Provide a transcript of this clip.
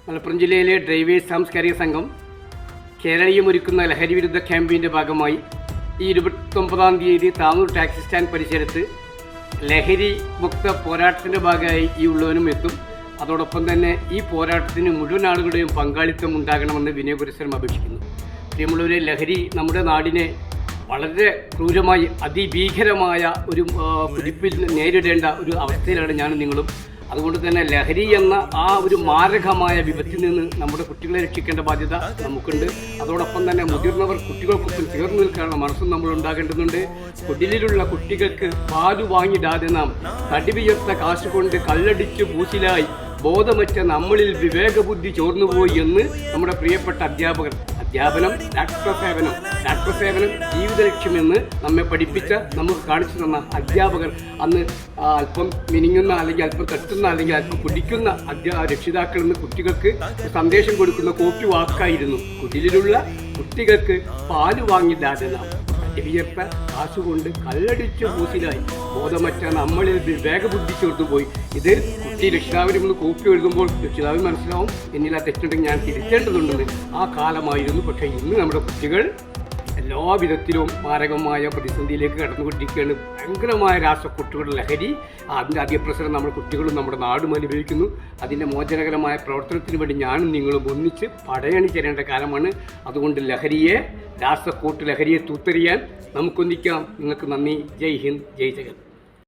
മലപ്പുറം ജില്ലയിലെ ഡ്രൈവേഴ്സ് സാംസ്കാരിക സംഘം കേരളീയം ഒരുക്കുന്ന ലഹരി വിരുദ്ധ ക്യാമ്പയിൻ്റെ ഭാഗമായി ഈ 29-ാം തീയതി താനൂർ ടാക്സി സ്റ്റാൻഡ് പരിസരത്ത് ലഹരി മുക്ത പോരാട്ടത്തിൻ്റെ ഭാഗമായി ഈ ഉള്ളവനും എത്തും. അതോടൊപ്പം തന്നെ ഈ പോരാട്ടത്തിന് മുഴുവൻ ആളുകളുടെയും പങ്കാളിത്തം ഉണ്ടാകണമെന്ന് വിനയപുരസ്സരം അപേക്ഷിക്കുന്നു. പ്രിയമുള്ളവരെ, ലഹരി നമ്മുടെ നാടിനെ വളരെ ക്രൂരമായി അതിഭീകരമായ ഒരു കുതിപ്പിൽ നേരിടേണ്ട ഒരു അവസ്ഥയിലാണ് ഞാനും നിങ്ങളും. അതുകൊണ്ട് തന്നെ ലഹരി എന്ന ആ ഒരു മാരകമായ വിപത്തിൽ നിന്ന് നമ്മുടെ കുട്ടികളെ രക്ഷിക്കേണ്ട ബാധ്യത നമുക്കുണ്ട്. അതോടൊപ്പം തന്നെ മുതിർന്നവർ കുട്ടികൾക്കൊപ്പം ചേർന്ന് നിൽക്കാനുള്ള മനസ്സും നമ്മൾ ഉണ്ടാകേണ്ടതുണ്ട്. കുടിലിലുള്ള കുട്ടികൾക്ക് പാല് വാങ്ങിടാതെ നാം തടിവിയർത്ത കാശുകൊണ്ട് കള്ളടിച്ച് പൂശിലായി ബോധമറ്റ നമ്മളിൽ വിവേകബുദ്ധി ചോർന്നുപോയി എന്ന് നമ്മുടെ പ്രിയപ്പെട്ട അധ്യാപകർ. അധ്യാപനം രാഷ്ട്രസേവനം ജീവിത ലക്ഷ്യമെന്ന് നമ്മെ പഠിപ്പിച്ച, നമുക്ക് കാണിച്ചു തന്ന അധ്യാപകർ അന്ന് അല്പം മിനിങ്ങുന്ന അല്ലെങ്കിൽ അല്പം തട്ടുന്ന അല്ലെങ്കിൽ അല്പം കുടിക്കുന്ന രക്ഷിതാക്കളിൽ നിന്ന് കുട്ടികൾക്ക് സന്ദേശം കൊടുക്കുന്ന കോപ്പി വാക്കായിരുന്നു: കുടിലിലുള്ള കുട്ടികൾക്ക് പാല് വാങ്ങില്ലാതെ നാം വിയർത്ത കാശുകൊണ്ട് കള്ളടിച്ച് പൂസിലായി ബോധമറ്റ നമ്മളിൽ വിവേകബുദ്ധി ചേർത്തുപോയി. ഇത് കുട്ടി രക്ഷിതാവിന് നിന്ന് കോപ്പി എഴുതുമ്പോൾ രക്ഷിതാവിന് മനസ്സിലാവും എന്നിൽ ആ തെറ്റുണ്ടെങ്കിൽ ഞാൻ തിരുത്തേണ്ടതുണ്ടെന്ന്. ആ കാലമായിരുന്നു. പക്ഷേ ഇന്ന് നമ്മുടെ കുട്ടികൾ എല്ലാ വിധത്തിലും മാരകമായ പ്രതിസന്ധിയിലേക്ക് കടന്നുകൊണ്ടിരിക്കുകയാണ്. ഭയങ്കരമായ രാസക്കുട്ടികളുടെ ലഹരി, അതിൻ്റെ അതിപ്രസരം നമ്മുടെ കുട്ടികളും നമ്മുടെ നാടും അനുഭവിക്കുന്നു. അതിൻ്റെ മോചനകരമായ പ്രവർത്തനത്തിന് വേണ്ടി ഞാനും നിങ്ങളും ഒന്നിച്ച് പടയണി ചേരേണ്ട കാലമാണ്. അതുകൊണ്ട് ലഹരിയെ തൂത്തെറിയാൻ നമുക്കൊന്നിക്കാം. നിങ്ങൾക്ക് നന്ദി. ജയ് ഹിന്ദ്, ജയ് ജഗത്.